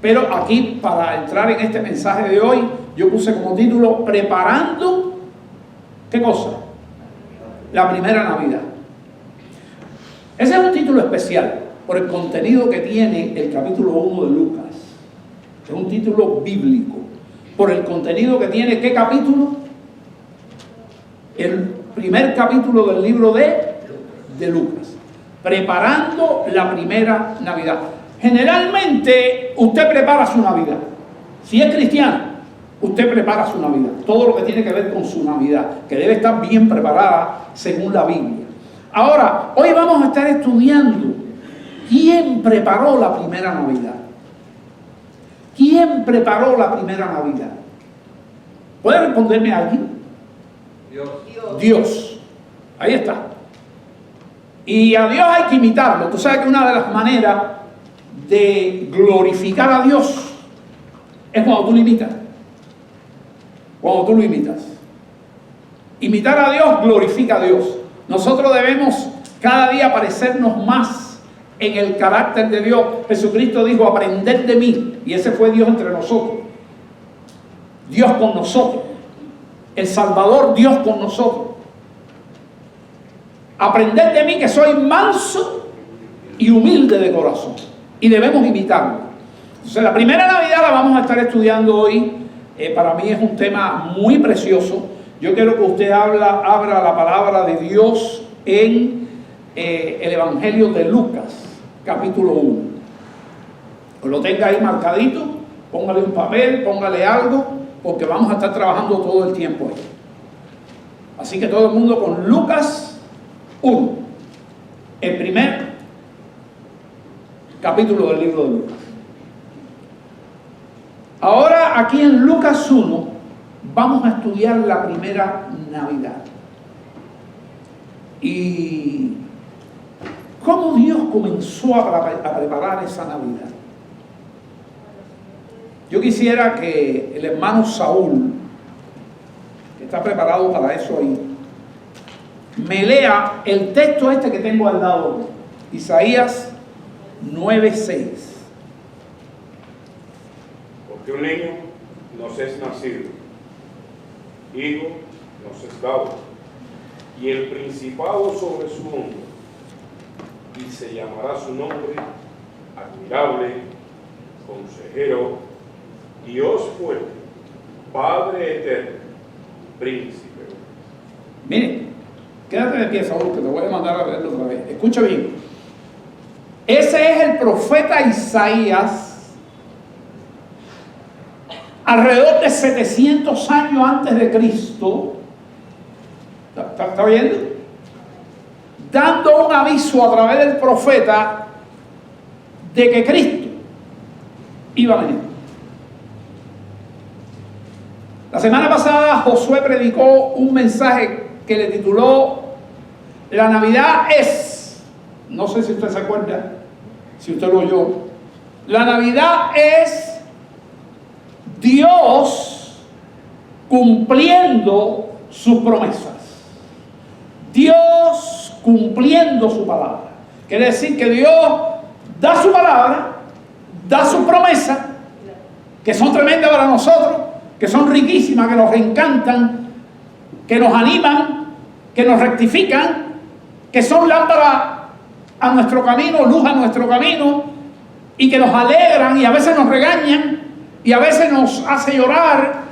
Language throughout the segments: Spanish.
Pero aquí, para entrar en este mensaje de hoy, yo puse como título Preparando, ¿qué cosa? La primera Navidad. Ese es un título especial por el contenido que tiene el capítulo 1 de Lucas. Es un título bíblico. Por el contenido que tiene, ¿qué capítulo? El primer capítulo del libro de Lucas. Preparando la primera Navidad. Generalmente, usted prepara su Navidad. Si es cristiano, usted prepara su Navidad. Todo lo que tiene que ver con su Navidad, que debe estar bien preparada según la Biblia. Ahora, hoy vamos a estar estudiando quién preparó la primera Navidad. ¿Quién preparó la primera Navidad? ¿Puede responderme alguien? Dios. Ahí está. Y a Dios hay que imitarlo. Tú sabes que una de las maneras de glorificar a Dios es cuando tú lo imitas. Cuando tú lo imitas. Imitar a Dios glorifica a Dios. Nosotros debemos cada día parecernos más en el carácter de Dios. Jesucristo dijo, aprended de mí. Y ese fue Dios entre nosotros. Dios con nosotros. El Salvador, Dios con nosotros. Aprended de mí que soy manso y humilde de corazón. Y debemos imitarlo. Entonces, la primera Navidad la vamos a estar estudiando hoy. Para mí es un tema muy precioso. Yo quiero que usted abra la palabra de Dios en el Evangelio de Lucas, capítulo 1. Lo tenga ahí marcadito, póngale un papel, póngale algo, porque vamos a estar trabajando todo el tiempo ahí. Así que todo el mundo con Lucas 1, el primer capítulo del libro de Lucas. Ahora aquí en Lucas 1 vamos a estudiar la primera Navidad. Y cómo Dios comenzó a preparar esa Navidad. Yo quisiera que el hermano Saúl, que está preparado para eso ahí, me lea el texto este que tengo al lado, Isaías 9:6. Porque un niño nos es nacido, hijo nos es dado, y el principado sobre su hombro, y se llamará su nombre admirable, consejero, Dios fuerte, Padre eterno, príncipe. Miren, quédate de pie, Saúl, que te voy a mandar a verlo otra vez. Escucha bien. Ese es el profeta Isaías, alrededor de 700 años antes de Cristo. ¿Está viendo? Dando un aviso a través del profeta de que Cristo iba a venir. La semana pasada Josué predicó un mensaje que le tituló La Navidad es, no sé si usted se acuerda, si usted lo oyó, la Navidad es Dios cumpliendo sus promesas. Dios cumpliendo su palabra. Quiere decir que Dios da su palabra, da sus promesas, que son tremendas para nosotros, que son riquísimas, que nos encantan, que nos animan, que nos rectifican, que son lámpara a nuestro camino, luz a nuestro camino, y que nos alegran y a veces nos regañan y a veces nos hace llorar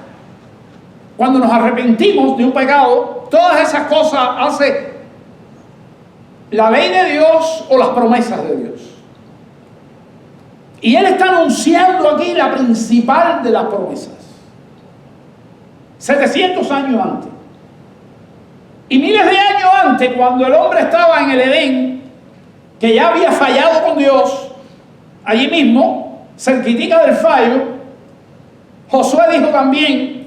cuando nos arrepentimos de un pecado. Todas esas cosas hace la ley de Dios o las promesas de Dios. Y Él está anunciando aquí la principal de las promesas. 700 años antes. Y miles de años antes, cuando el hombre estaba en el Edén, que ya había fallado con Dios, allí mismo, cerquitica del fallo, Josué dijo también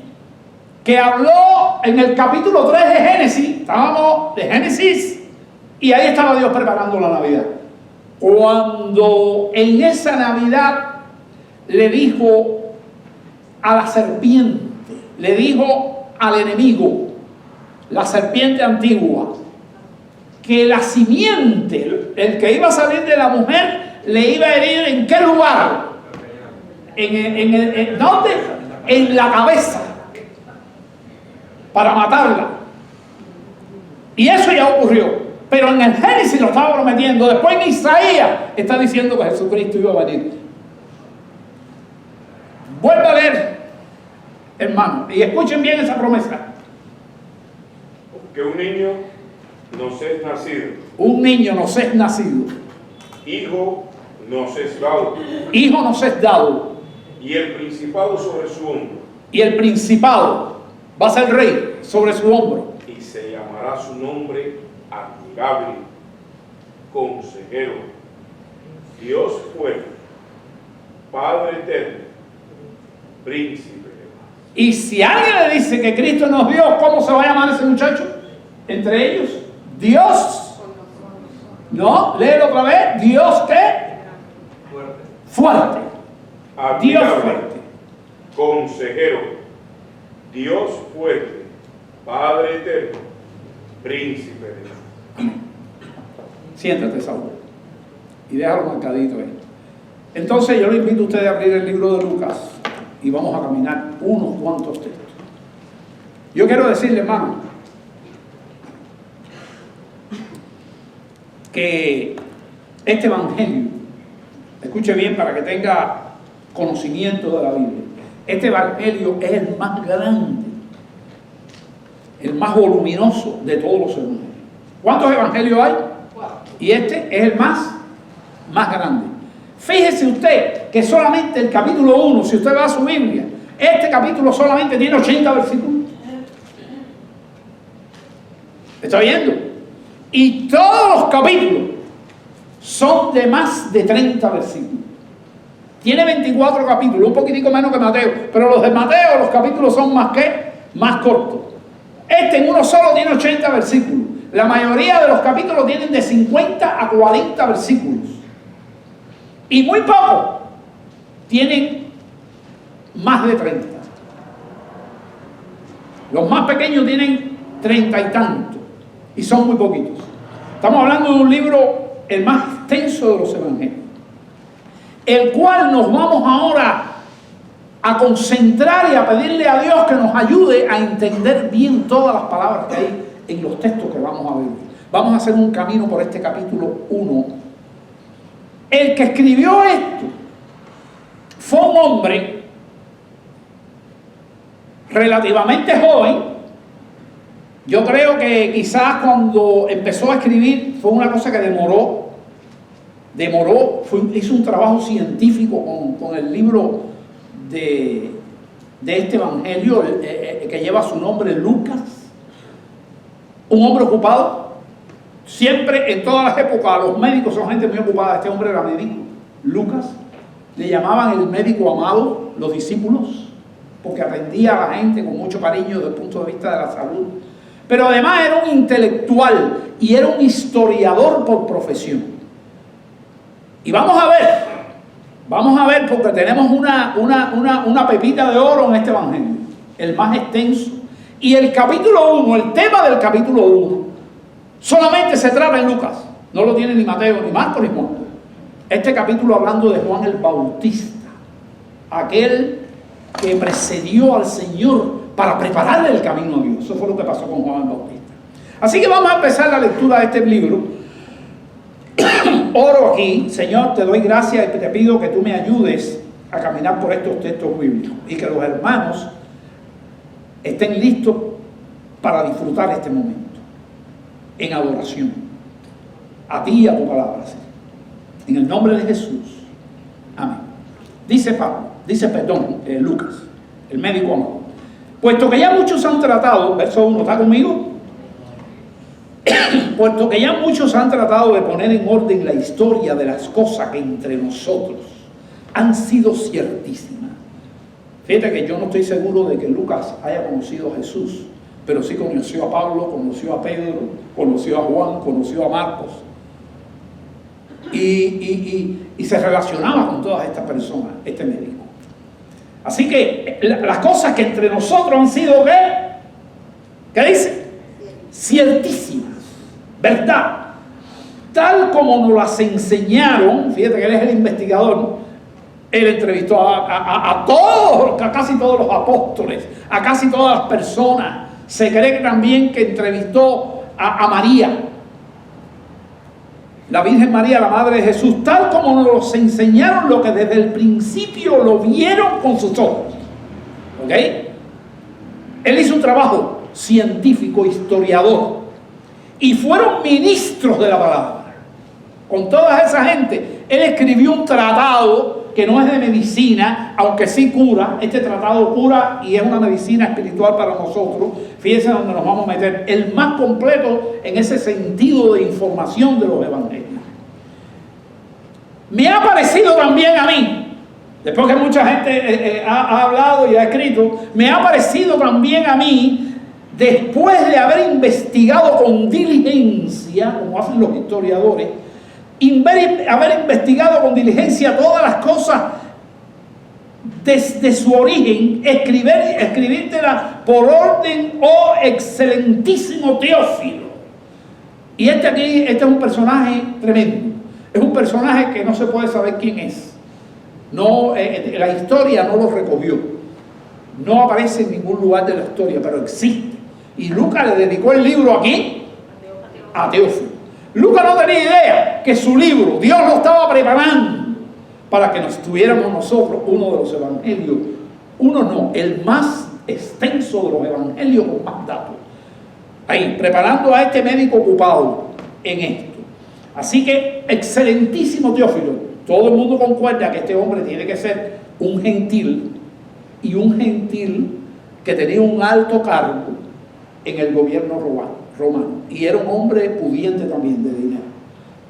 que habló en el capítulo 3 de Génesis, estábamos de Génesis, y ahí estaba Dios preparando la Navidad. Cuando en esa Navidad le dijo a la serpiente, le dijo al enemigo, la serpiente antigua, que la simiente, el que iba a salir de la mujer, le iba a herir ¿en qué lugar? ¿dónde? En la cabeza, para matarla. Y eso ya ocurrió. Pero en el Génesis lo estaba prometiendo. Después en Isaías está diciendo que Jesucristo iba a venir. Vuelve a leer, hermano, y escuchen bien esa promesa. Que un niño nos es nacido. Un niño nos es nacido. Hijo nos es dado. Hijo nos es dado. Y el principado sobre su hombro. Y el principado va a ser rey sobre su hombro. Y se llamará su nombre admirable, consejero, Dios fuerte, Padre eterno, príncipe de paz. Y si alguien le dice que Cristo nos dio, ¿cómo se va a llamar ese muchacho? Entre ellos, Dios. No, léelo otra vez. Dios, ¿qué? Fuerte. Dios Admirable, fuerte. consejero, Dios fuerte, Padre eterno, príncipe de paz. Siéntate, Saúl. Y déjalo marcadito ahí. Entonces yo le invito a usted a abrir el libro de Lucas y vamos a caminar unos cuantos textos. Yo quiero decirle, hermano, que este evangelio, escuche bien para que tenga conocimiento de la Biblia, este evangelio es el más grande, el más voluminoso de todos los evangelios. ¿Cuántos evangelios hay? Y este es el más grande. Fíjese usted que solamente el capítulo 1, si usted va a su Biblia, este capítulo solamente tiene 80 versículos. ¿Está viendo? Y todos los capítulos son de más de 30 versículos. Tiene 24 capítulos, un poquitico menos que Mateo, pero los de Mateo, los capítulos son más cortos. Este en uno solo tiene 80 versículos. La mayoría de los capítulos tienen de 50 a 40 versículos. Y muy pocos tienen más de 30. Los más pequeños tienen 30 y tantos. Y son muy poquitos. Estamos hablando de un libro, el más extenso de los evangelios, el cual nos vamos ahora a concentrar y a pedirle a Dios que nos ayude a entender bien todas las palabras que hay en los textos que vamos a ver. Vamos a hacer un camino por este capítulo 1. El que escribió esto fue un hombre relativamente joven. Yo creo que quizás cuando empezó a escribir fue una cosa que demoró, hizo un trabajo científico con el libro de este evangelio que lleva su nombre, Lucas. Un hombre ocupado. Siempre, en todas las épocas, los médicos son gente muy ocupada. Este hombre era médico, Lucas. Le llamaban el médico amado, los discípulos, porque atendía a la gente con mucho cariño desde el punto de vista de la salud. Pero además era un intelectual y era un historiador por profesión. Y vamos a ver porque tenemos una pepita de oro en este evangelio, el más extenso. Y el capítulo 1, el tema del capítulo 1, solamente se trata en Lucas. No lo tiene ni Mateo, ni Marcos, ni Juan. Este capítulo hablando de Juan el Bautista, aquel que precedió al Señor para prepararle el camino a Dios. Eso fue lo que pasó con Juan el Bautista. Así que vamos a empezar la lectura de este libro. Oro aquí, Señor, te doy gracias y te pido que tú me ayudes a caminar por estos textos bíblicos y que los hermanos estén listos para disfrutar este momento en adoración a ti y a tu palabra, Señor. En el nombre de Jesús. Amén. Dice Lucas, el médico amado. Puesto que ya muchos han tratado, verso 1, ¿está conmigo? Puesto que ya muchos han tratado de poner en orden la historia de las cosas que entre nosotros han sido ciertísimas. Fíjate que yo no estoy seguro de que Lucas haya conocido a Jesús, pero sí conoció a Pablo, conoció a Pedro, conoció a Juan, conoció a Marcos. Y se relacionaba con todas estas personas, este médico. Así que las cosas que entre nosotros han sido, ¿qué dice? Ciertísimas, verdad, tal como nos las enseñaron. Fíjate que él es el investigador, Él entrevistó a casi todos los apóstoles, a casi todas las personas. Se cree también que entrevistó a María, la Virgen María, la Madre de Jesús, tal como nos enseñaron lo que desde el principio lo vieron con sus ojos. ¿Ok? Él hizo un trabajo científico, historiador, y fueron ministros de la palabra. Con toda esa gente, él escribió un tratado que no es de medicina, aunque sí cura. Este tratado cura y es una medicina espiritual para nosotros. Fíjense dónde nos vamos a meter. El más completo en ese sentido de información de los evangelios. Me ha parecido también a mí, después que mucha gente ha hablado y ha escrito, me ha parecido también a mí, después de haber investigado con diligencia, como hacen los historiadores, haber investigado con diligencia todas las cosas desde su origen, escribírtela por orden, oh excelentísimo Teófilo. Y este es un personaje tremendo. Es un personaje que no se puede saber quién es. No, la historia no lo recogió. No aparece en ningún lugar de la historia, pero existe. Y Lucas le dedicó el libro ¿a quién? A Teófilo. Lucas no tenía idea que su libro, Dios lo estaba preparando para que nos tuviéramos nosotros uno de los evangelios. Uno no, el más extenso de los evangelios con más datos. Ahí, preparando a este médico ocupado en esto. Así que, excelentísimo Teófilo, todo el mundo concuerda que este hombre tiene que ser un gentil, y un gentil que tenía un alto cargo en el gobierno romano, y era un hombre pudiente también de dinero.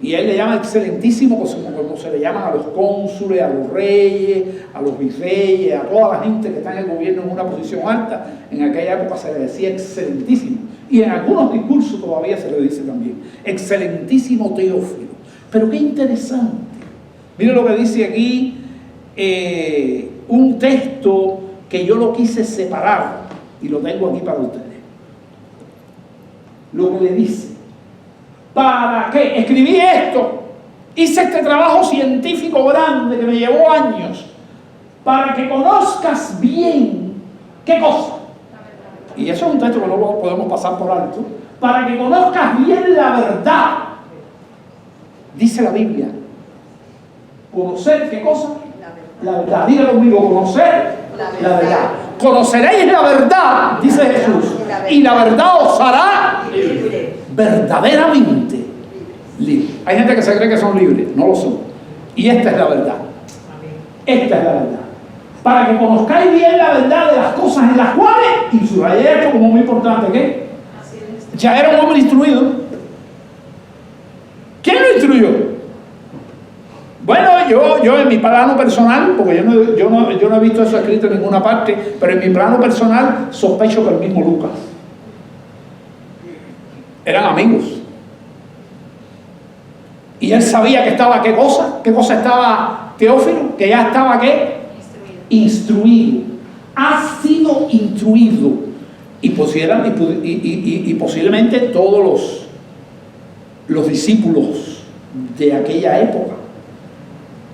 Y él le llama excelentísimo, como se le llaman a los cónsules, a los reyes, a los virreyes, a toda la gente que está en el gobierno en una posición alta. En aquella época se le decía excelentísimo. Y en algunos discursos todavía se le dice también, excelentísimo Teófilo. Pero qué interesante. Miren lo que dice aquí, un texto que yo lo quise separar y lo tengo aquí para ustedes. Lo que le dice, ¿para qué? Escribí esto, hice este trabajo científico grande que me llevó años, para que conozcas bien, ¿qué cosa? Y eso es un texto que no podemos pasar por alto. Para que conozcas bien la verdad, dice la Biblia. ¿Conocer qué cosa? La verdad. Dígalo conmigo, conocer la verdad. Conoceréis la verdad, dice Jesús, y la verdad os hará verdaderamente libres. Hay gente que se cree que son libres, no lo son. Y esta es la verdad. Esta es la verdad. Para que conozcáis bien la verdad de las cosas en las cuales, y subrayé esto como muy importante, ¿qué? Ya era un hombre instruido. ¿Quién lo instruyó? Bueno, yo en mi plano personal, porque yo no he visto eso escrito en ninguna parte, pero en mi plano personal sospecho que el mismo Lucas. Eran amigos. Y él sabía que estaba ¿qué cosa? ¿Qué cosa estaba Teófilo? Que ya estaba ¿qué? Instruido. Ha sido instruido. Y posiblemente todos los discípulos de aquella época,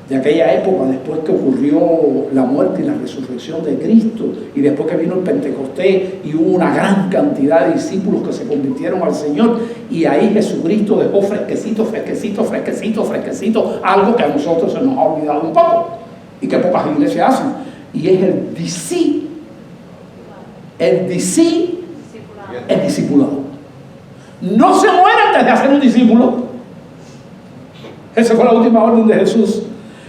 después que ocurrió la muerte y la resurrección de Cristo, y después que vino el Pentecostés y hubo una gran cantidad de discípulos que se convirtieron al Señor, y ahí Jesucristo dejó fresquecito, algo que a nosotros se nos ha olvidado un poco y que pocas iglesias hacen, y es el discipulado. No se muere antes de hacer un discípulo. Esa fue la última orden de Jesús.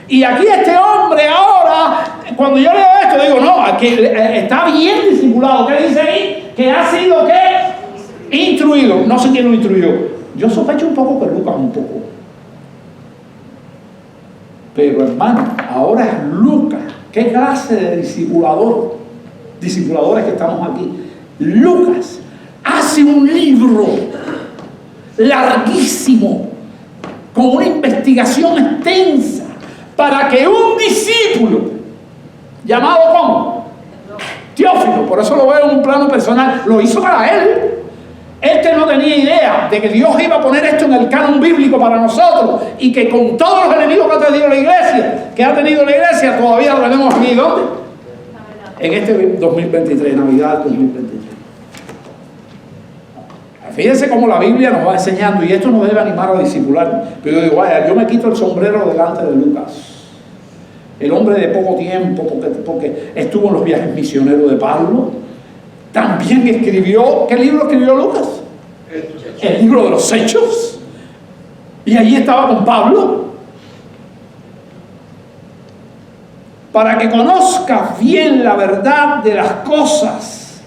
Y aquí este hombre ahora, cuando yo leo esto, digo, no, aquí está bien discipulado. ¿Qué dice ahí? Que ha sido, ¿qué? Instruido. No sé quién lo instruyó. Yo sospecho un poco que Lucas un poco. Pero hermano, ahora es Lucas. ¿Qué clase de discipuladores que estamos aquí? Lucas hace un libro larguísimo, con una investigación extensa, para que un discípulo, llamado ¿cómo? Teófilo, por eso lo veo en un plano personal, lo hizo para él. Este no tenía idea de que Dios iba a poner esto en el canon bíblico para nosotros, y que con todos los enemigos que ha tenido la iglesia, que ha tenido la iglesia, todavía lo tenemos aquí. ¿Dónde? En este 2023, Navidad 2023. Fíjense cómo la Biblia nos va enseñando, y esto nos debe animar a discipular. Pero yo digo, vaya, yo me quito el sombrero delante de Lucas, el hombre de poco tiempo, porque estuvo en los viajes misioneros de Pablo. También escribió, ¿qué libro escribió Lucas? El libro de los Hechos. Y allí estaba con Pablo. Para que conozcas bien la verdad de las cosas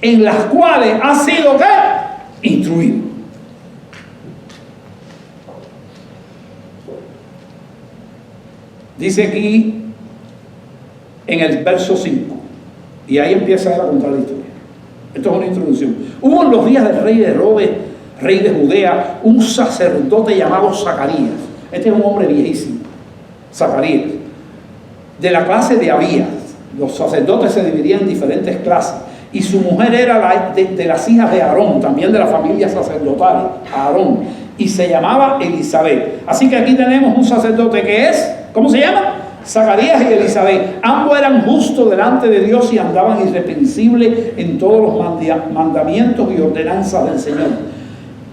en las cuales has sido, ¿qué? Instruido. Dice aquí en el verso 5, y ahí empieza a contar la historia. Esto es una introducción. Hubo en los días del rey Herodes, rey de Judea, un sacerdote llamado Zacarías. Este es un hombre viejísimo, Zacarías, de la clase de Abías. Los sacerdotes se dividían en diferentes clases, y su mujer era de las hijas de Aarón, también de la familia sacerdotal, Aarón, y se llamaba Elizabeth. Así que aquí tenemos un sacerdote que es, ¿cómo se llama? Zacarías y Elizabeth. Ambos eran justos delante de Dios y andaban irreprensibles en todos los mandamientos y ordenanzas del Señor,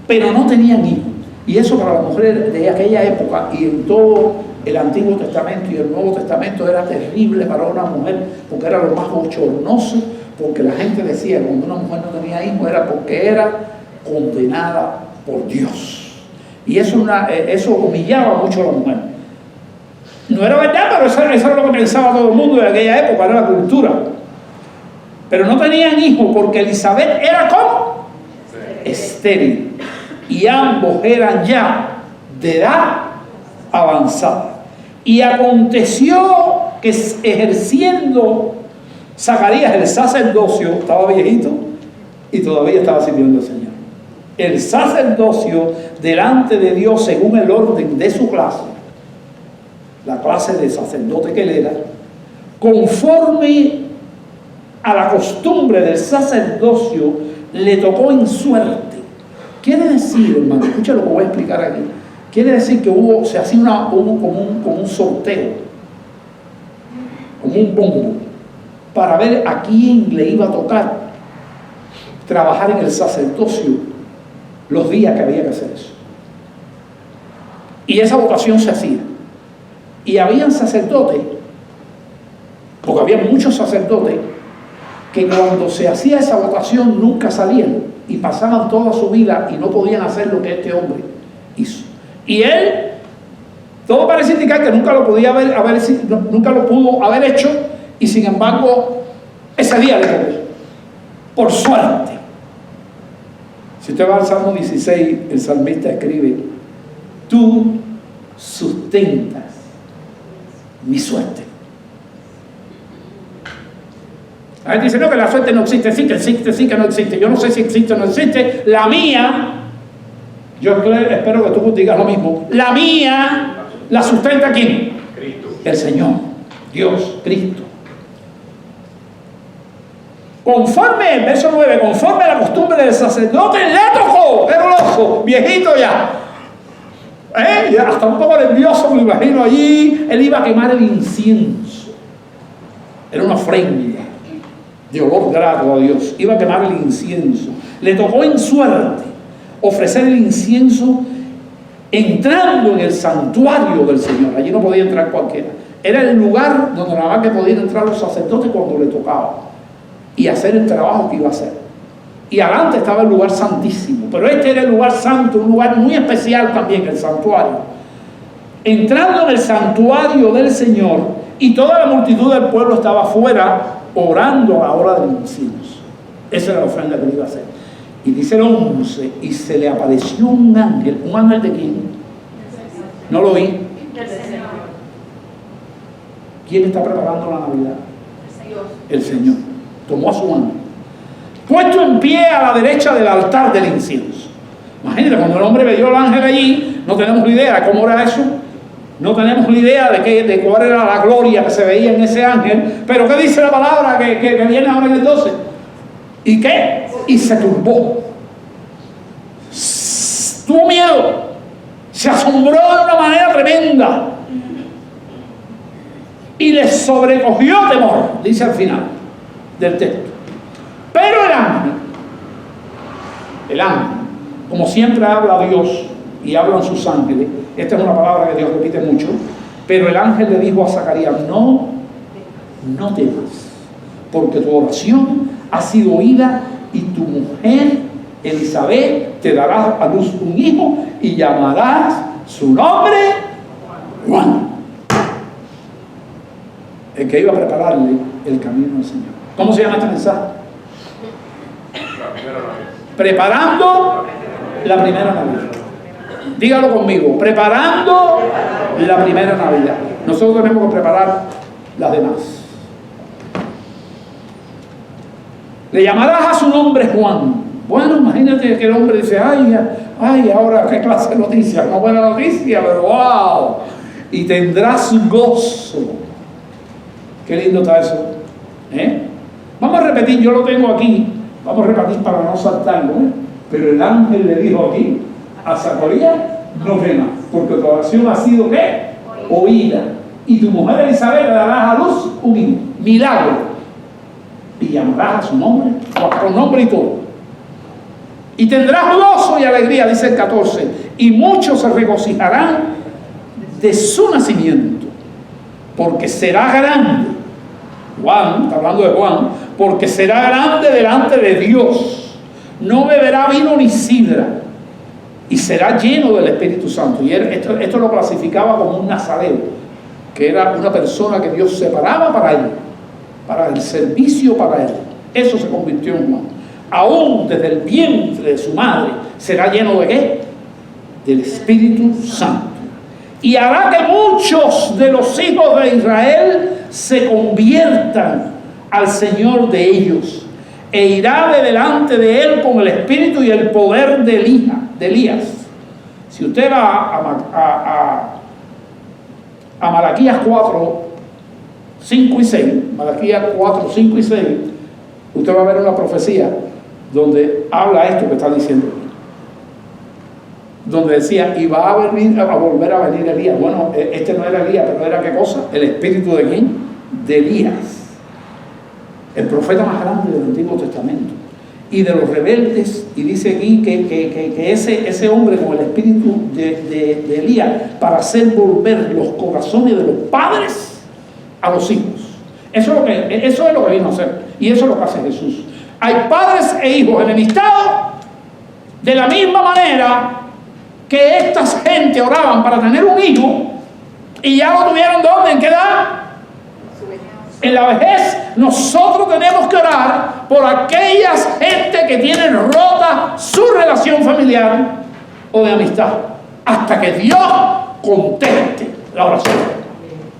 pero no tenían hijos. Y eso para las mujeres de aquella época y en todo el Antiguo Testamento y el Nuevo Testamento era terrible para una mujer, porque era lo más bochornoso, porque la gente decía que cuando una mujer no tenía hijos era porque era condenada por Dios. Y eso humillaba mucho a la mujer. No era verdad, pero eso era lo que pensaba todo el mundo de aquella época, era la cultura. Pero no tenían hijos porque Elizabeth era ¿cómo? Estéril. Y ambos eran ya de edad avanzada. Y aconteció que ejerciendo Zacarías el sacerdocio, estaba viejito y todavía estaba sirviendo al Señor. El sacerdocio delante de Dios según el orden de su clase, la clase de sacerdote que él era, conforme a la costumbre del sacerdocio, le tocó en suerte. Quiere decir, hermano, escucha lo que voy a explicar aquí. Quiere decir que se hacía como un sorteo, como un bombo, para ver a quién le iba a tocar trabajar en el sacerdocio los días que había que hacer eso. Y esa votación se hacía. Y habían sacerdotes, porque había muchos sacerdotes, que cuando se hacía esa votación nunca salían y pasaban toda su vida y no podían hacer lo que este hombre hizo. Y él, todo parece indicar que nunca lo nunca lo pudo haber hecho, y sin embargo ese día le tocó, por suerte. Si usted va al Salmo 16, el salmista escribe: tú sustentas mi suerte. A veces dice, no, que la suerte no existe, sí que existe, sí que no existe. Yo no sé si existe o no existe. La mía, yo espero que tú digas lo mismo. La mía la sustenta ¿quién? Cristo. El Señor, Dios, Cristo. Conforme, el verso 9, conforme a la costumbre del sacerdote, le tocó, era loco, viejito ya. Ya hasta un poco nervioso, me imagino allí. Él iba a quemar el incienso. Era una ofrenda de olor grato a Dios. Iba a quemar el incienso. Le tocó en suerte ofrecer el incienso entrando en el santuario del Señor. Allí no podía entrar cualquiera. Era el lugar donde nada más que podían entrar los sacerdotes cuando le tocaba y hacer el trabajo que iba a hacer. Y adelante estaba el lugar santísimo, pero este era el lugar santo, un lugar muy especial también, el santuario. Entrando en el santuario del Señor, y toda la multitud del pueblo estaba afuera orando a la hora del incienso. Esa era la ofrenda que le iba a hacer. Y dice el 11, y se le apareció un ángel. ¿Un ángel de quién? No lo oí. ¿Quién está preparando la Navidad? El Señor. Tomó a su ángel, puesto en pie a la derecha del altar del incienso. Imagínate, cuando el hombre vio al ángel allí, no tenemos ni idea de cómo era eso, no tenemos ni idea de cuál era la gloria que se veía en ese ángel, pero ¿qué dice la palabra que viene ahora en el 12? ¿Y qué? Y se turbó, tuvo miedo, se asombró de una manera tremenda. y les sobrecogió temor, dice al final del texto. Pero el ángel, como siempre habla Dios y hablan sus ángeles, esta es una palabra que Dios repite mucho, pero el ángel le dijo a Zacarías, no temas, porque tu oración ha sido oída y tu mujer Elizabeth te dará a luz un hijo y llamarás su nombre Juan, el que iba a prepararle el camino al Señor. ¿Cómo se llama este mensaje? Preparando la primera Navidad. Dígalo conmigo, preparando la primera Navidad. Nosotros tenemos que preparar las demás. Le llamarás a su nombre Juan. Bueno, imagínate que el hombre dice, ay, ahora qué clase de noticia, no buena noticia, pero wow. Y tendrás gozo. Qué lindo está eso. Vamos a repetir, yo lo tengo aquí. Vamos a repetir para no saltarlo. Pero el ángel le dijo aquí a Zacarías, no temas, porque tu oración ha sido ¿qué? Oída. Y tu mujer Elizabeth le darás a luz un hijo. Milagro. Y llamarás a su nombre, con nombre y todo. Y tendrás gozo y alegría, dice el 14. Y muchos se regocijarán de su nacimiento, porque será grande. Juan, está hablando de Juan, porque será grande delante de Dios. No beberá vino ni sidra, y será lleno del Espíritu Santo. Y esto lo clasificaba como un nazareo, que era una persona que Dios separaba para él, para el servicio para él. Eso se convirtió en Juan. Aún desde el vientre de su madre será lleno de ¿qué? Del Espíritu Santo. Y hará que muchos de los hijos de Israel se conviertan al Señor de ellos, e irá de delante de él con el espíritu y el poder de Elías. Si usted va a Malaquías 4, 5 y 6, Malaquías 4, 5 y 6, usted va a ver una profecía donde habla esto que está diciendo, donde decía, y va a volver a venir Elías. Bueno, este no era Elías, pero era ¿qué cosa? El espíritu de ¿quién? De Elías, el profeta más grande del Antiguo Testamento, y de los rebeldes. Y dice aquí que ese hombre con el espíritu de Elías, para hacer volver los corazones de los padres a los hijos. Eso es lo que vino a hacer, y eso es lo que hace Jesús. Hay padres e hijos enemistados de la misma manera que estas gente oraban para tener un hijo y ya lo tuvieron. ¿Dónde? ¿En qué edad? En la vejez. Nosotros tenemos que orar por aquellas gente que tienen rota su relación familiar o de amistad, hasta que Dios conteste la oración.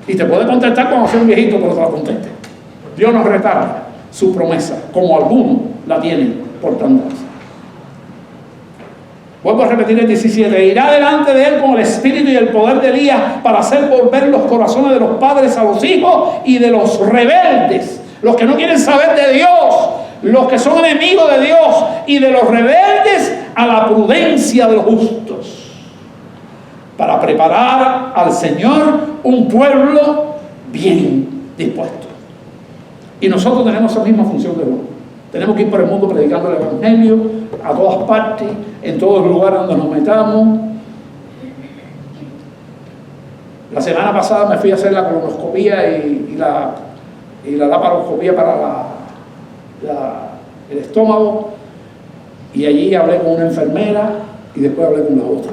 Y te puede contestar cuando sea un viejito, pero te la conteste. Dios no retarda su promesa, como algunos la tienen por tardanza. Vuelvo a repetir el 17. Irá delante de él con el espíritu y el poder de Elías, para hacer volver los corazones de los padres a los hijos, y de los rebeldes, los que no quieren saber de Dios, los que son enemigos de Dios, y de los rebeldes a la prudencia de los justos, para preparar al Señor un pueblo bien dispuesto. Y nosotros tenemos esa misma función de Dios. Tenemos que ir por el mundo predicando el Evangelio a todas partes, en todos los lugares donde nos metamos. La semana pasada me fui a hacer la colonoscopía y la laparoscopía para el estómago, y allí hablé con una enfermera y después hablé con la otra.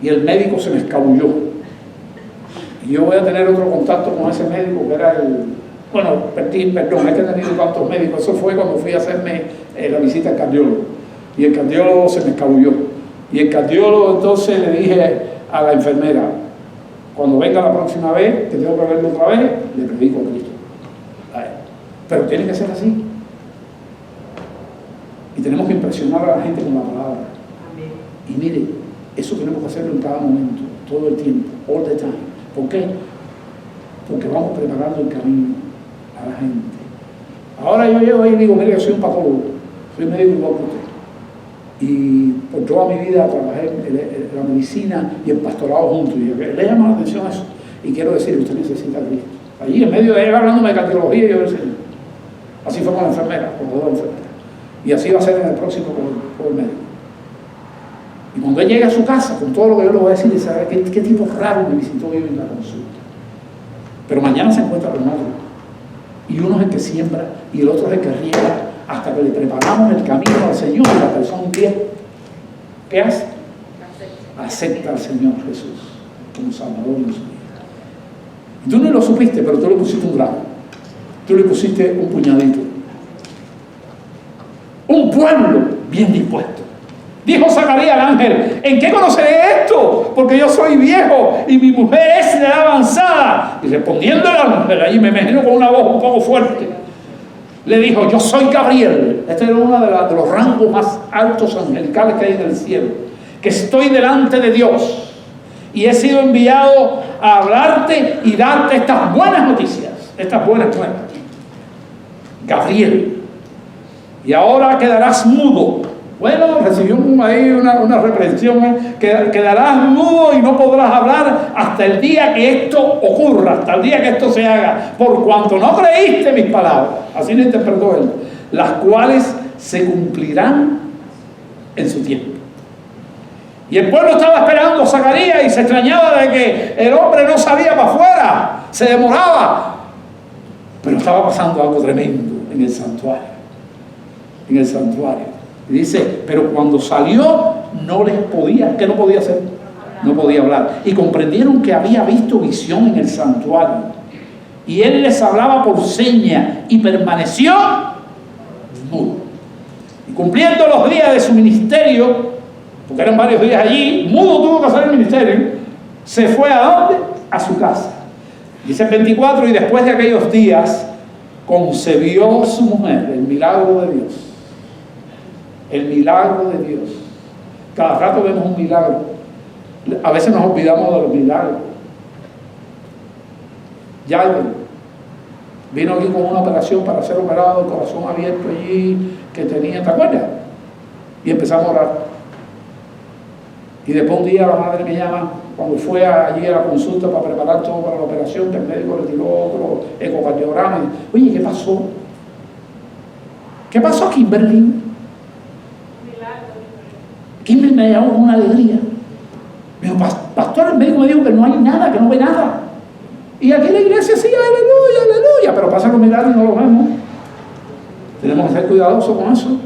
Y el médico se me escabulló. Y yo voy a tener otro contacto con ese médico que era perdón, es que he tenido tantos médicos. Eso fue cuando fui a hacerme la visita al cardiólogo. Y el cardiólogo se me escabulló. Y el cardiólogo entonces le dije a la enfermera, cuando venga la próxima vez, que tengo que verlo otra vez, le predico a Cristo. Pero tiene que ser así. Y tenemos que impresionar a la gente con la palabra. Amén. Y mire, eso tenemos que hacerlo en cada momento, todo el tiempo, all the time. ¿Por qué? Porque vamos preparando el camino a la gente. Ahora yo llego ahí y digo, mire, yo soy un patólogo, soy médico igual que usted. Y por toda mi vida trabajé en la medicina y el pastorado juntos. Y le llama la atención eso. Y quiero decirle, usted necesita a Cristo. Allí en medio de él hablándome de cardiología, yo decía, así fue con la enfermera, con las dos enfermeras. Y así va a ser en el próximo por el médico. Y cuando él llegue a su casa, con todo lo que yo le voy a decir, dice, ¿qué tipo raro me visitó hoy en la consulta? Pero mañana se encuentra con otro. Y uno es el que siembra y el otro es el que riega, hasta que le preparamos el camino al Señor. Y la persona ¿qué hace? Acepta al Señor Jesús como Salvador en su vida. Y tú no lo supiste, pero tú le pusiste un gramo. Tú le pusiste un puñadito. Un pueblo bien dispuesto. Dijo Zacarías al ángel, ¿en qué conoceré esto? Porque yo soy viejo y mi mujer es de edad avanzada. Y respondiendo el ángel, allí me imagino con una voz un poco fuerte, le dijo, yo soy Gabriel. Este era uno de los rangos más altos angelicales que hay en el cielo. Que estoy delante de Dios. Y he sido enviado a hablarte y darte estas buenas noticias. Estas buenas nuevas. Gabriel. Y ahora quedarás mudo. Bueno, recibió ahí una reprensión, quedarás mudo y no podrás hablar hasta el día que esto ocurra, hasta el día que esto se haga, por cuanto no creíste mis palabras, así lo interpretó él, las cuales se cumplirán en su tiempo. Y el pueblo estaba esperando a Zacarías y se extrañaba de que el hombre no salía para afuera, se demoraba, pero estaba pasando algo tremendo en el santuario, Y dice, pero cuando salió no les podía, ¿qué no podía hacer? No podía hablar. Y comprendieron que había visto visión en el santuario. Y él les hablaba por seña y permaneció mudo. Y cumpliendo los días de su ministerio, porque eran varios días allí, mudo tuvo que hacer el ministerio, se fue ¿a dónde? A su casa. Dice el 24, y después de aquellos días concebió su mujer, el milagro de Dios. El milagro de Dios. Cada rato vemos un milagro. A veces nos olvidamos de los milagros. Ya vino aquí con una operación para ser operado, el corazón abierto allí, que tenía, ¿te acuerdas? Y empezamos a orar. Y después un día la madre me llama, cuando fue allí a la consulta para preparar todo para la operación, que el médico le tiró otro ecocardiograma. Oye, ¿qué pasó? ¿Qué pasó aquí en Berlín? Kimberly me llamó con una alegría. Me dijo, pastor, el médico me dijo que no hay nada, que no ve nada. Y aquí en la iglesia sí, aleluya, aleluya. Pero pasan los milagros y no los vemos. Tenemos que ser cuidadosos con eso.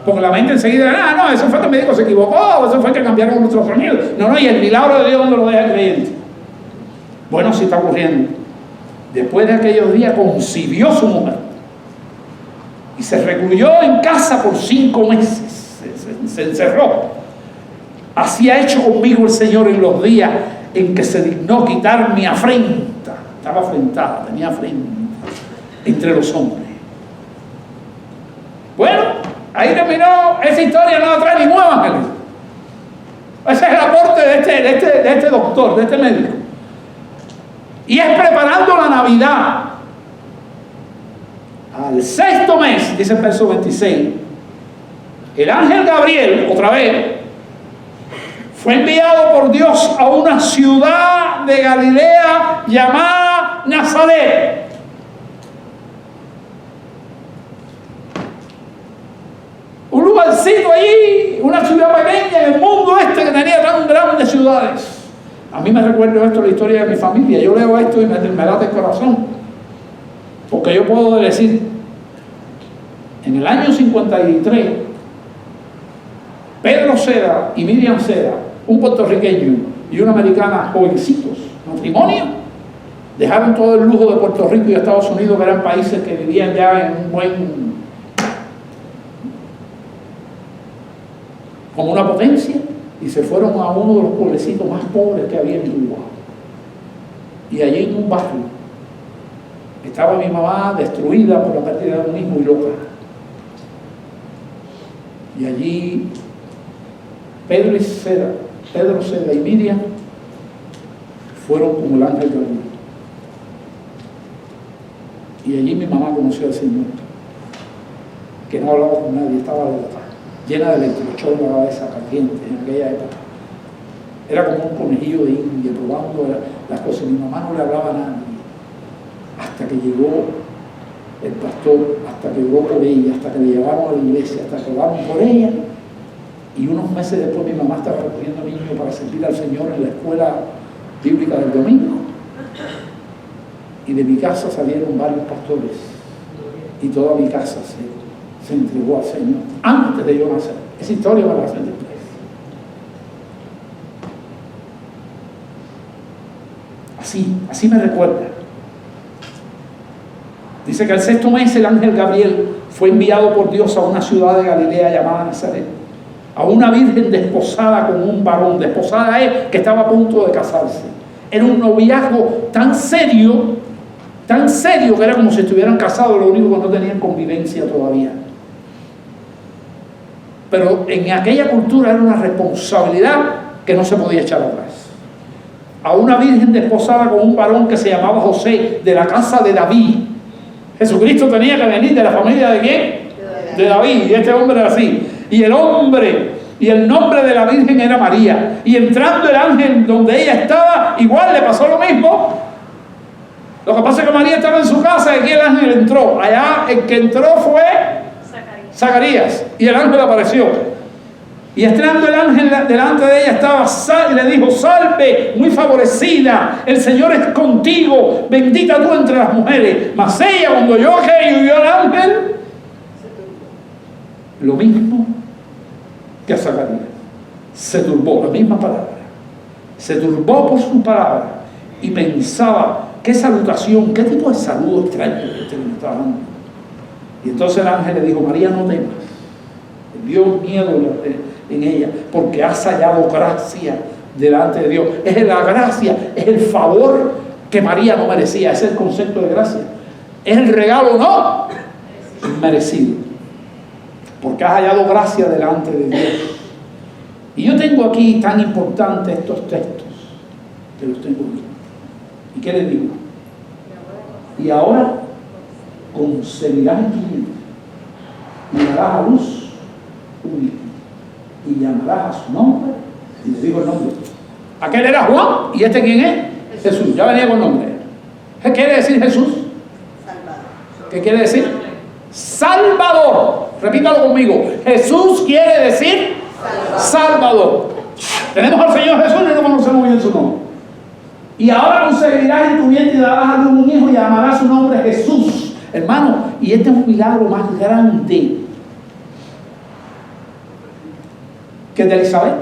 Porque la mente enseguida, no, eso fue que el médico se equivocó, eso fue que cambiaron nuestros sonidos. No, y el milagro de Dios donde lo deja el creyente. Bueno, sí está ocurriendo. Después de aquellos días concibió su mujer. Y se recluyó en casa por 5 meses. Se encerró. Así ha hecho conmigo el Señor en los días en que se dignó quitar mi afrenta. Estaba afrentada, tenía afrenta entre los hombres. Bueno, ahí terminó esa historia, no la trae ningún evangelio. Ese es el aporte de este doctor, de este médico. Y es preparando la Navidad. Al 6º mes, dice el verso 26, el ángel Gabriel, otra vez, fue enviado por Dios a una ciudad de Galilea llamada Nazaret. Un lugarcito allí, una ciudad pequeña en el mundo que tenía tan grandes ciudades. A mí me recuerda esto la historia de mi familia. Yo leo esto y me late el corazón. Porque yo puedo decir, en el año 53, Pedro Seda y Miriam Seda, un puertorriqueño y una americana, jovencitos, matrimonio, dejaron todo el lujo de Puerto Rico y Estados Unidos, que eran países que vivían ya en un buen, como una potencia, y se fueron a uno de los pueblecitos más pobres que había en Cuba. Y allí en un barrio estaba mi mamá destruida por la pérdida de un hijo y loca. Y allí Pedro Seda y Miriam fueron como el ángel Gabriel. Y allí mi mamá conoció al Señor, que no hablaba con nadie, estaba llena de electrochoque en la cabeza caliente en aquella época. Era como un conejillo de India, probando las cosas. Mi mamá no le hablaba a nadie. Hasta que llegó el pastor, hasta que llegó por ella, hasta que le llevaron a la iglesia, hasta que oraron por ella. Y unos meses después mi mamá estaba recogiendo niños para servir al Señor en la escuela bíblica del domingo. Y de mi casa salieron varios pastores. Y toda mi casa se entregó al Señor antes de yo nacer. Esa historia va a ser después. Así me recuerda. Dice que al 6º mes el ángel Gabriel fue enviado por Dios a una ciudad de Galilea llamada Nazaret, a una virgen desposada con un varón. Desposada es que estaba a punto de casarse. Era un noviazgo tan serio que era como si estuvieran casados, lo único que no tenían convivencia todavía. Pero en aquella cultura era una responsabilidad que no se podía echar atrás. A una virgen desposada con un varón que se llamaba José, de la casa de David. Jesucristo tenía que venir de la familia ¿de quién? De David. Y este hombre era así. Y el nombre de la virgen era María. Y entrando el ángel donde ella estaba, igual le pasó lo mismo. Lo que pasa es que María estaba en su casa y aquí el ángel entró. Allá el que entró fue Zacarías. Y el ángel apareció. Y estando el ángel delante de ella estaba, y le dijo: salve, muy favorecida, el Señor es contigo, bendita tú entre las mujeres. Mas ella, cuando oyó aquello y vio al ángel, lo mismo que a Zacarías, se turbó, la misma palabra, se turbó por su palabra y pensaba: qué salutación, qué tipo de saludo extraño que me estaba dando. Y entonces el ángel le dijo: María, no temas. Dio miedo en ella, porque has hallado gracia delante de Dios. Es la gracia, es el favor que María no merecía. Ese es el concepto de gracia. Es el regalo no merecido, porque has hallado gracia delante de Dios. Y yo tengo aquí tan importantes estos textos, que los tengo aquí. ¿Y qué les digo? Y ahora concebirás en tu vientre y darás a luz un hijo, y llamarás a su nombre. Y le digo el nombre. Aquel era Juan, ¿y este quién es? Jesús. Ya venía con nombre. ¿Qué quiere decir Jesús? Salvador. ¿Qué quiere decir? Salvador. Repítalo conmigo. Jesús quiere decir Salvador. Tenemos al Señor Jesús y no conocemos bien su nombre. Y ahora concebirás en tu vientre y darás a luz un hijo y llamarás su nombre Jesús. Hermano, y este es un milagro más grande que el de Elizabeth.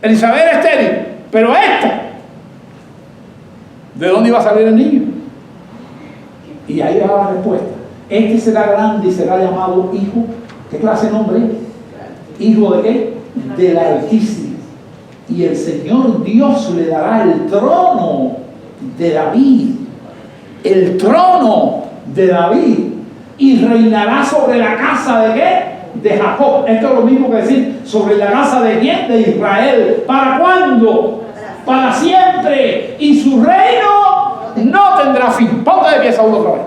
Elizabeth era estéril, pero esta, ¿de dónde iba a salir el niño? Y ahí va la respuesta. Este será grande y será llamado Hijo. ¿Qué clase de nombre es? ¿Hijo de qué? Del Altísimo. Y el Señor Dios le dará el trono de David. El trono de David. Y reinará sobre la casa de ¿qué? De Jacob. Esto es lo mismo que decir sobre la casa de ¿quién? De Israel. ¿Para cuándo? Para siempre. Y su reino no tendrá fin. Ponte de pie, Saúl, otra vez.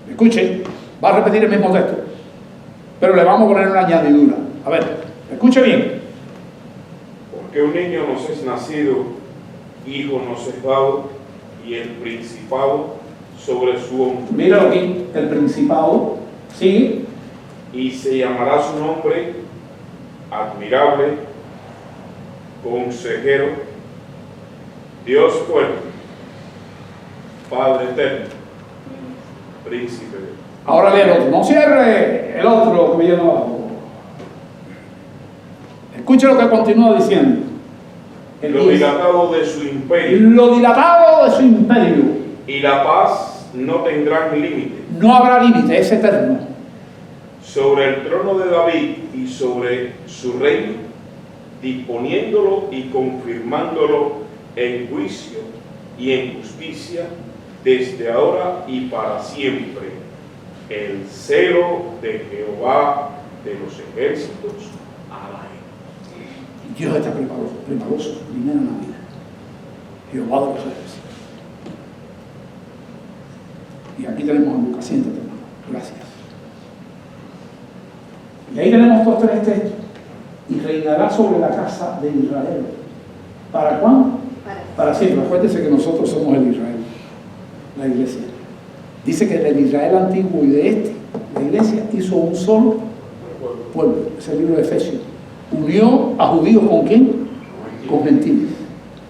Escuche, va a repetir el mismo texto, pero le vamos a poner una añadidura. A ver, escuche bien. Porque un niño nos es nacido, hijo nos es dado, y el principado sobre su hombro. Míralo aquí, el principado, sigue. Y se llamará su nombre admirable, consejero, Dios fuerte, Padre eterno, príncipe de... Ahora lee el otro, no cierre el otro que viene abajo. Escuche lo que continúa diciendo. Lo dilatado de su imperio. Lo dilatado de su imperio. Y la paz no tendrán límite. No habrá límite, es eterno. Sobre el trono de David y sobre su reino, disponiéndolo y confirmándolo en juicio y en justicia, desde ahora y para siempre. El celo de Jehová de los ejércitos hará. Dios está preparó su primera Navidad. Jehová de los ejércitos. Y aquí tenemos a Lucas. Siéntate, hermano. Gracias. Y ahí tenemos estos tres textos. Y reinará sobre la casa de Israel. ¿Para cuándo? Para siempre. Acuérdense que nosotros somos el Israel, la iglesia. Dice que del Israel antiguo y de este, la iglesia hizo un solo pueblo. Es el libro de Efesios. Unió a judíos ¿con quién? Con gentiles.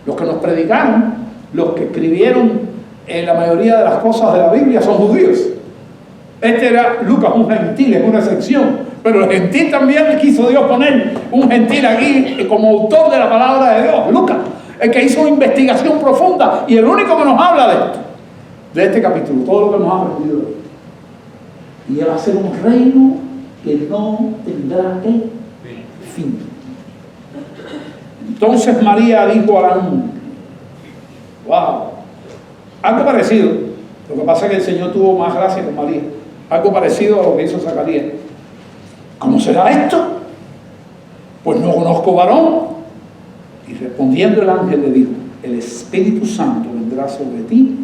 Los que nos predicaron, los que escribieron la mayoría de las cosas de la Biblia son judíos. Este era Lucas, un gentil, es una excepción. Pero el gentil también quiso Dios poner un gentil aquí como autor de la palabra de Dios. Lucas, el que hizo una investigación profunda y el único que nos habla de esto, de este capítulo, todo lo que hemos aprendido de él. Y él va a ser un reino que no tendrá fin. Entonces María dijo al ángel, wow, algo parecido. Lo que pasa es que el Señor tuvo más gracia con María. Algo parecido a lo que hizo Zacarías. ¿Cómo será esto? Pues no conozco varón. Y respondiendo el ángel le dijo, el Espíritu Santo vendrá sobre ti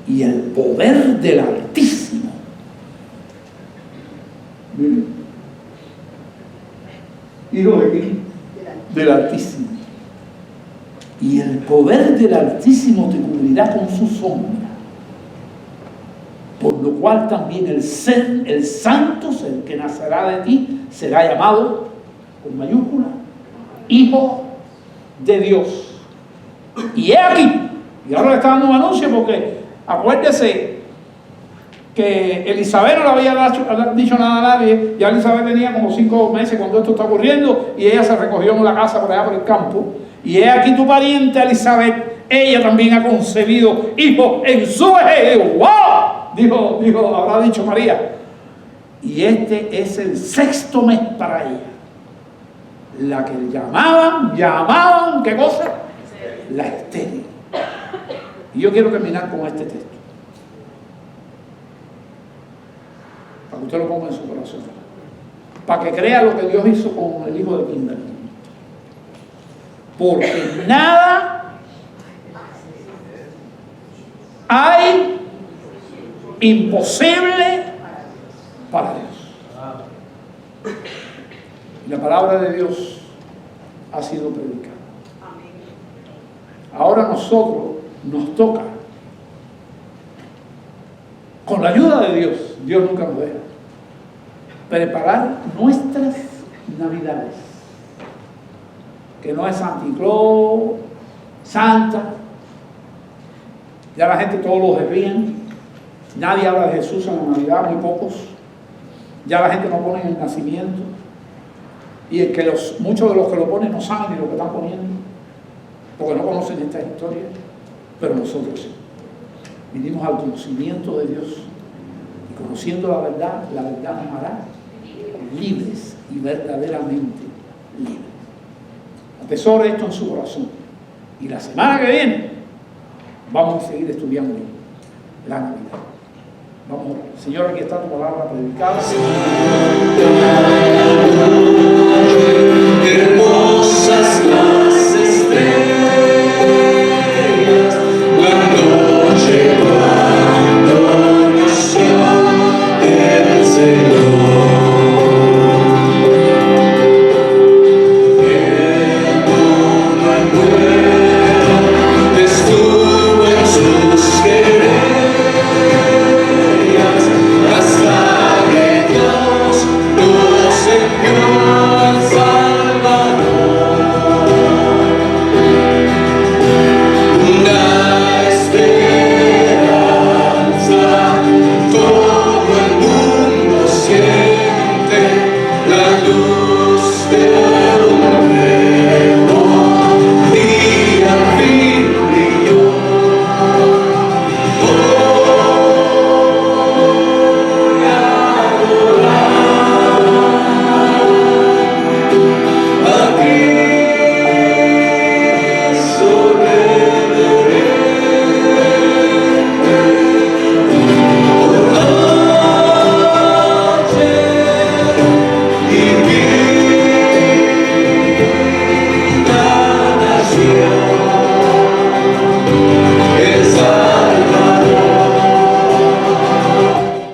y el poder del Altísimo. Miren. ¿Hijo de quién? Del Altísimo. Y el poder del Altísimo te cubrirá con su sombra. Por lo cual también el santo, el que nacerá de ti, será llamado, con mayúscula, Hijo de Dios. Y he aquí, y ahora le está dando un anuncio porque acuérdese que Elizabeth no le había dicho nada a nadie. Ya Elizabeth tenía como 5 meses cuando esto está ocurriendo y ella se recogió en la casa por allá por el campo. Y he aquí tu pariente Elizabeth, ella también ha concebido hijo en su vejez. ¡Wow! Dijo, habrá dicho María. Y este es el 6º mes para ella. La que llamaban, ¿qué cosa? La estéril. Y yo quiero terminar con este texto. Para que usted lo ponga en su corazón. Para que crea lo que Dios hizo con el hijo de Kimberly. Porque nada hay imposible para Dios. La palabra de Dios ha sido predicada. Ahora nosotros nos toca, con la ayuda de Dios, Dios nunca nos deja, preparar nuestras Navidades. Que no es Santa Claus, Santa. Ya la gente todos lo desvían. Nadie habla de Jesús en la Navidad, muy pocos. Ya la gente no pone el nacimiento. Y muchos de los que lo ponen no saben ni lo que están poniendo, porque no conocen estas historias. Pero nosotros sí. Vinimos al conocimiento de Dios. Y conociendo la verdad nos hará libres y verdaderamente libres. Atesore esto en su corazón. Y la semana que viene vamos a seguir estudiando la Navidad. Vamos a orar. Señor, aquí está tu palabra predicada.